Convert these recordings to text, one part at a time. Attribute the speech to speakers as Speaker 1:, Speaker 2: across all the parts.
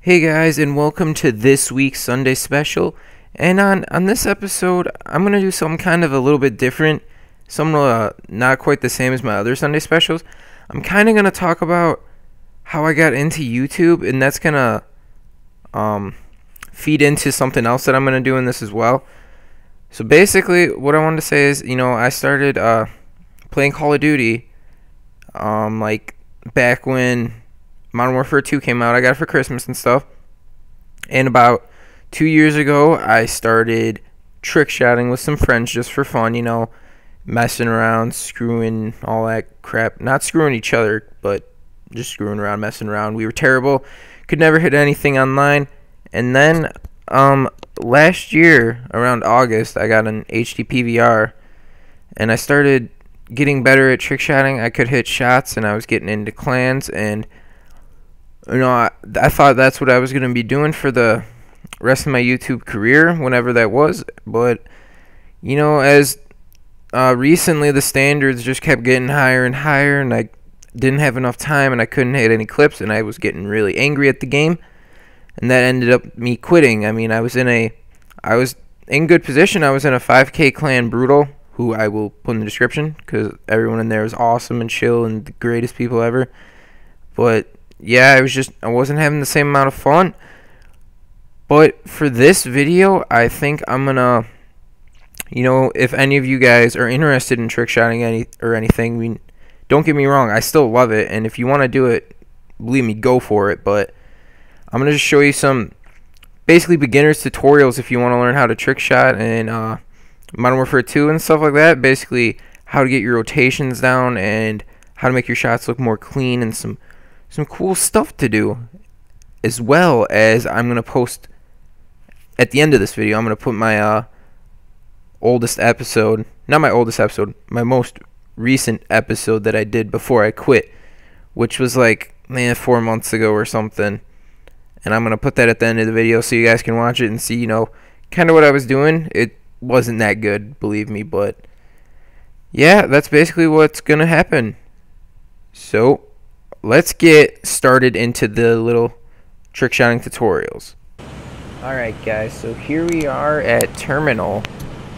Speaker 1: Hey guys, and welcome to this week's Sunday special. And on this episode, I'm gonna do something kind of a little bit different, something not quite the same as my other Sunday specials. I'm kind of gonna talk about how I got into YouTube, and that's gonna feed into something else that I'm gonna do in this as well. So basically, what I wanted to say is, I started playing Call of Duty, like back when Modern Warfare 2 came out. I got it for Christmas and stuff. And about 2 years ago, I started trickshotting with some friends just for fun, messing around, screwing, all that crap. Not screwing each other, but just screwing around, messing around. We were terrible. Could never hit anything online. And then last year, around August, I got an HD PVR. And I started getting better at trickshotting. I could hit shots, and I was getting into clans, and I thought that's what I was going to be doing for the rest of my YouTube career, whenever that was. But, as recently the standards just kept getting higher and higher, and I didn't have enough time, and I couldn't hit any clips, and I was getting really angry at the game, and that ended up me quitting. I mean, I was in good position. I was in a 5K clan Brutal, who I will put in the description, because everyone in there is awesome and chill and the greatest people ever. But yeah, I wasn't having the same amount of fun. But for this video, I think I'm gonna, if any of you guys are interested in trickshotting anything, don't get me wrong, I still love it, and if you want to do it, believe me, go for it. But I'm gonna just show you some basically beginners tutorials if you want to learn how to trickshot and Modern Warfare 2 and stuff like that. Basically, how to get your rotations down and how to make your shots look more clean, and some cool stuff to do, as well as I'm going to post at the end of this video. I'm going to put my oldest episode, not my oldest episode, my most recent episode that I did before I quit, which was like 4 months ago or something, and I'm going to put that at the end of the video so you guys can watch it and see, kind of what I was doing. It wasn't that good, believe me, but yeah, that's basically what's going to happen. So let's get started into the little trickshotting tutorials. Alright guys, so here we are at Terminal,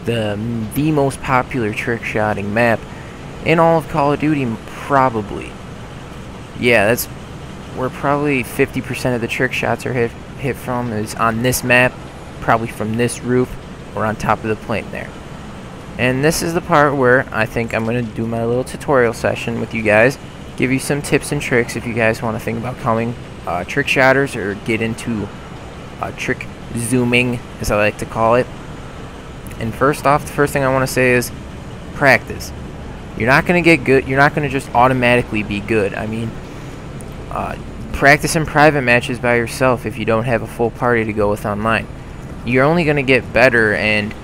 Speaker 1: the most popular trickshotting map in all of Call of Duty, probably. Yeah, that's where probably 50% of the trick shots are hit from, is on this map, probably from this roof or on top of the plane there. And this is the part where I think I'm going to do my little tutorial session with you guys. Give you some tips and tricks if you guys want to think about becoming trick shotters or get into trick zooming, as I like to call it. And first off, the first thing I want to say is practice. You're not going to get good. You're not going to just automatically be good. I mean, practice in private matches by yourself if you don't have a full party to go with online. You're only going to get better, and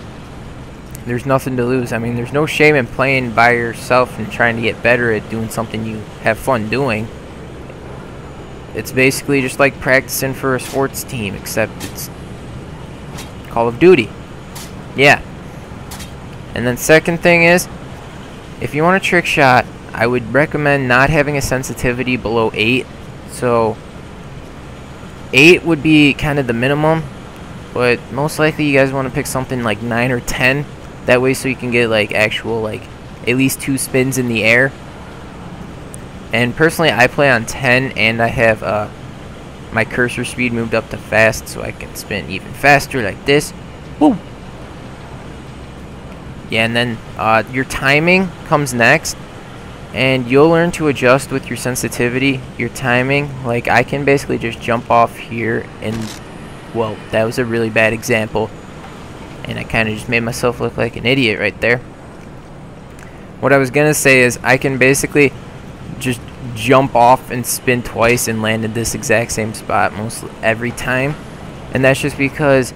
Speaker 1: there's nothing to lose. I mean, there's no shame in playing by yourself and trying to get better at doing something you have fun doing. It's basically just like practicing for a sports team, except it's Call of Duty. Yeah. And then second thing is, if you want a trick shot, I would recommend not having a sensitivity below 8. So 8 would be kind of the minimum, but most likely you guys want to pick something like 9 or 10. That way, so you can get like actual, like, at least 2 spins in the air. And personally, I play on 10, and I have my cursor speed moved up to fast, so I can spin even faster like this. Woo! Yeah, and then your timing comes next, and you'll learn to adjust with your sensitivity, your timing. Like, I can basically just jump off here, and, well, that was a really bad example. And I kind of just made myself look like an idiot right there. What I was going to say is I can basically just jump off and spin twice and land in this exact same spot most every time. And that's just because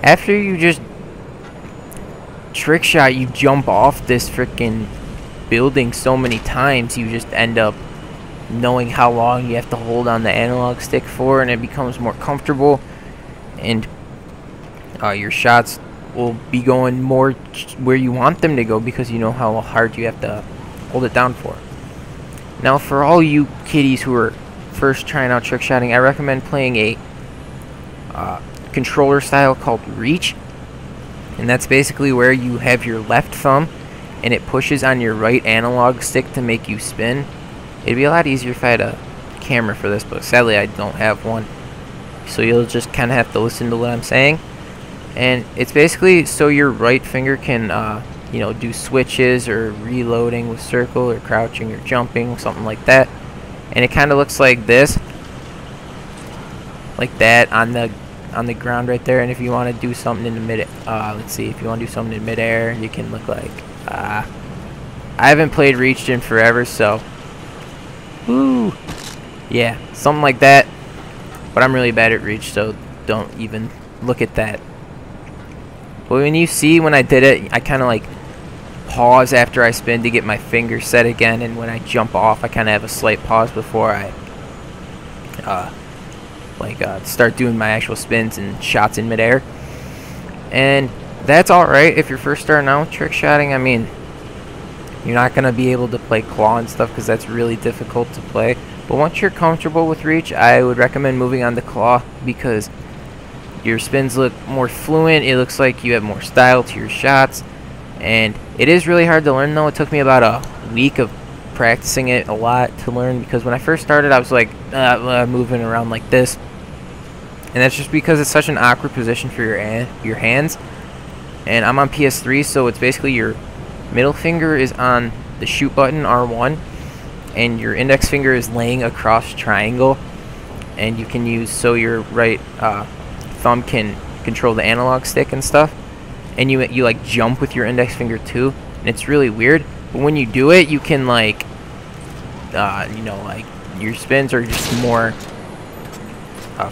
Speaker 1: after you just trick shot, you jump off this freaking building so many times, you just end up knowing how long you have to hold on the analog stick for, and it becomes more comfortable, and your shots will be going more where you want them to go because you know how hard you have to hold it down for. Now, for all you kiddies who are first trying out trickshotting, I recommend playing a controller style called reach, and that's basically where you have your left thumb and it pushes on your right analog stick to make you spin. It'd be a lot easier if I had a camera for this, but sadly I don't have one, so you'll just kind of have to listen to what I'm saying. And it's basically so your right finger can you know, do switches or reloading with circle or crouching or jumping, something like that. And it kind of looks like this, like that on the ground right there. And if you want to do something in the mid, let's see, if you want to do something in midair, you can look like I haven't played Reached in forever, so woo, yeah, something like that. But I'm really bad at Reach, so don't even look at that. But when you see when I did it, I kind of like pause after I spin to get my finger set again, and when I jump off I kind of have a slight pause before I start doing my actual spins and shots in midair. And that's alright if you're first starting out with trick shotting. I mean, you're not going to be able to play claw and stuff because that's really difficult to play, but once you're comfortable with reach, I would recommend moving on to claw because your spins look more fluent. It looks like you have more style to your shots. And it is really hard to learn, though. It took me about a week of practicing it a lot to learn, because when I first started I was like moving around like this, and that's just because it's such an awkward position for your hands. And I'm on PS3, so it's basically your middle finger is on the shoot button R1 and your index finger is laying across triangle, and you can use so your right thumb can control the analog stick and stuff. And you like jump with your index finger too, and it's really weird. But when you do it, you can like you know, like your spins are just more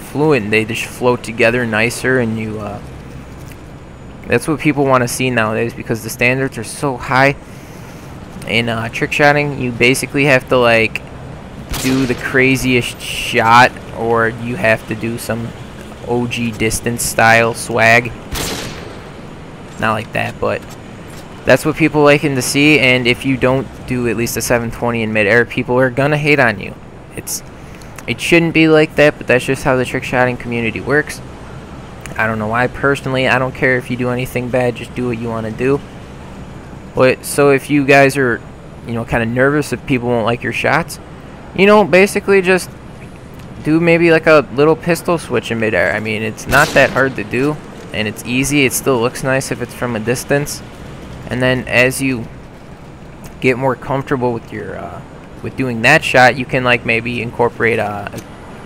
Speaker 1: fluent. They just float together nicer, and you that's what people want to see nowadays, because the standards are so high in trick shotting. You basically have to like do the craziest shot, or you have to do some OG distance style swag. Not like that, but that's what people liking to see. And if you don't do at least a 720 in midair, people are gonna hate on you. It shouldn't be like that, but that's just how the trick shotting community works. I don't know why. Personally, I don't care if you do anything bad, just do what you want to do. But so if you guys are, you know, kind of nervous if people won't like your shots, you know, basically just do maybe like a little pistol switch in midair. I mean, it's not that hard to do, and it's easy. It still looks nice if it's from a distance. And then as you get more comfortable with your with doing that shot, you can like maybe incorporate a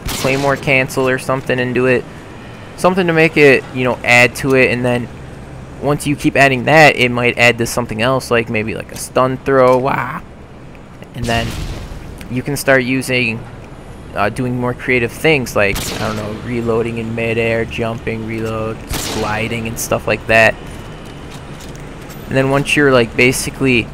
Speaker 1: claymore cancel or something into it, something to make it, you know, add to it. And then once you keep adding that, it might add to something else, like maybe like a stun throw. Wow. And then you can start using doing more creative things, like, I don't know, reloading in midair, jumping, reload, sliding, and stuff like that. And then once you're like basically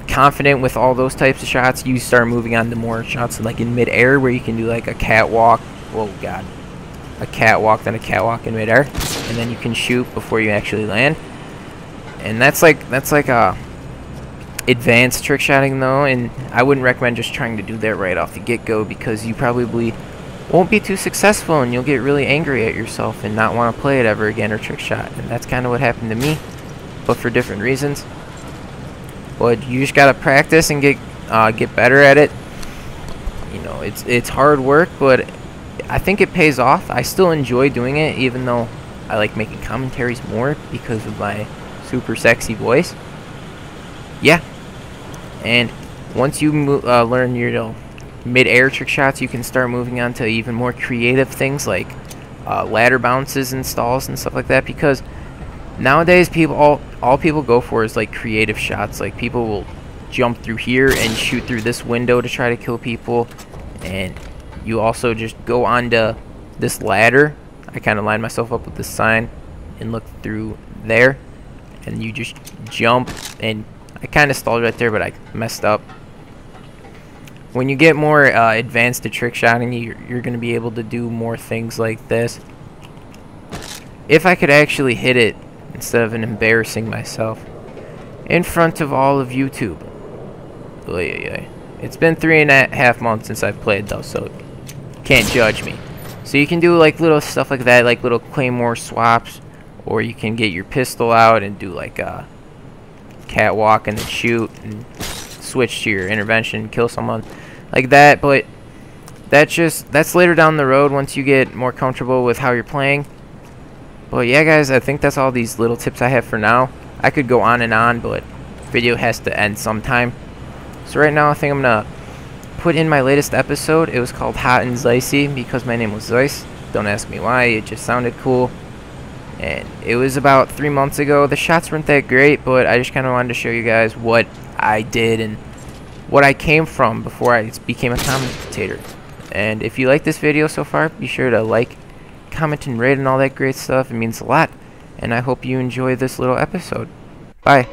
Speaker 1: confident with all those types of shots, you start moving on to more shots like in midair, where you can do like a catwalk. Whoa, God. A catwalk, then a catwalk in midair, and then you can shoot before you actually land. And that's like advanced trick shotting though, and I wouldn't recommend just trying to do that right off the get-go, because you probably won't be too successful and you'll get really angry at yourself and not want to play it ever again or trick shot. And that's kind of what happened to me, but for different reasons. But you just gotta practice and get better at it. You know, it's hard work, but I think it pays off. I still enjoy doing it, even though I like making commentaries more because of my super sexy voice. Yeah. And once you learn your mid-air trick shots, you can start moving on to even more creative things like ladder bounces and stalls and stuff like that, because nowadays all people go for is like creative shots. Like people will jump through here and shoot through this window to try to kill people, and you also just go onto this ladder. I kind of line myself up with this sign and look through there, and you just jump. And I kind of stalled right there, but I messed up. When you get more advanced to trick shotting, you're going to be able to do more things like this. If I could actually hit it instead of embarrassing myself in front of all of YouTube. It's been 3.5 months since I've played though, so can't judge me. So you can do like little stuff like that, like little claymore swaps, or you can get your pistol out and do like a catwalk and then shoot and switch to your intervention, kill someone like that. But that's later down the road once you get more comfortable with how you're playing. But yeah, guys, I think that's all these little tips I have for now. I could go on and on, but video has to end sometime. So right now I think I'm gonna put in my latest episode. It was called Hot and Zicey because my name was Zeiss. Don't ask me why, it just sounded cool. And it was about 3 months ago. The shots weren't that great, but I just kind of wanted to show you guys what I did and what I came from before I became a commentator. And if you like this video so far, be sure to like, comment, and rate and all that great stuff. It means a lot. And I hope you enjoy this little episode. Bye.